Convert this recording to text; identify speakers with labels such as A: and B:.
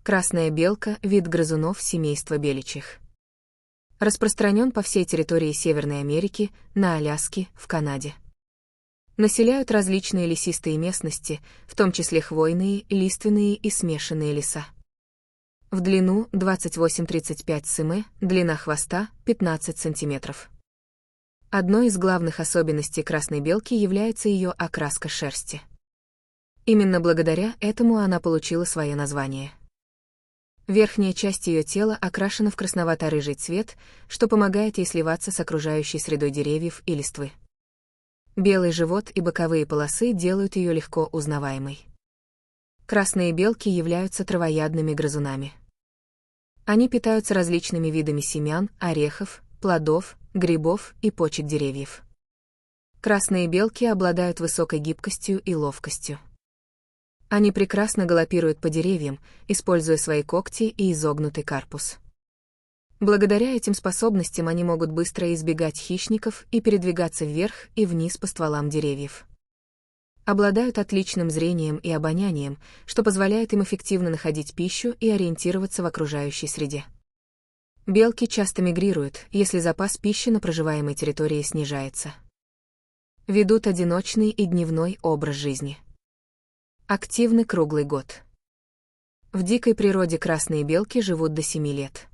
A: Красная белка – вид грызунов семейства беличьих. Распространен по всей территории Северной Америки, на Аляске, в Канаде. Населяют различные лесистые местности, в том числе хвойные, лиственные и смешанные леса. В длину 28-35 см, длина хвоста 15 см. Одной из главных особенностей красной белки является ее окраска шерсти. Именно благодаря этому она получила свое название. Верхняя часть ее тела окрашена в красновато-рыжий цвет, что помогает ей сливаться с окружающей средой деревьев и листвы. Белый живот и боковые полосы делают ее легко узнаваемой. Красные белки являются травоядными грызунами. Они питаются различными видами семян, орехов, плодов, грибов и почек деревьев. Красные белки обладают высокой гибкостью и ловкостью. Они прекрасно галопируют по деревьям, используя свои когти и изогнутый корпус. Благодаря этим способностям они могут быстро избегать хищников и передвигаться вверх и вниз по стволам деревьев. Обладают отличным зрением и обонянием, что позволяет им эффективно находить пищу и ориентироваться в окружающей среде. Белки часто мигрируют, если запас пищи на проживаемой территории снижается. Ведут одиночный и дневной образ жизни. Активны круглый год. В дикой природе красные белки живут до 7 лет.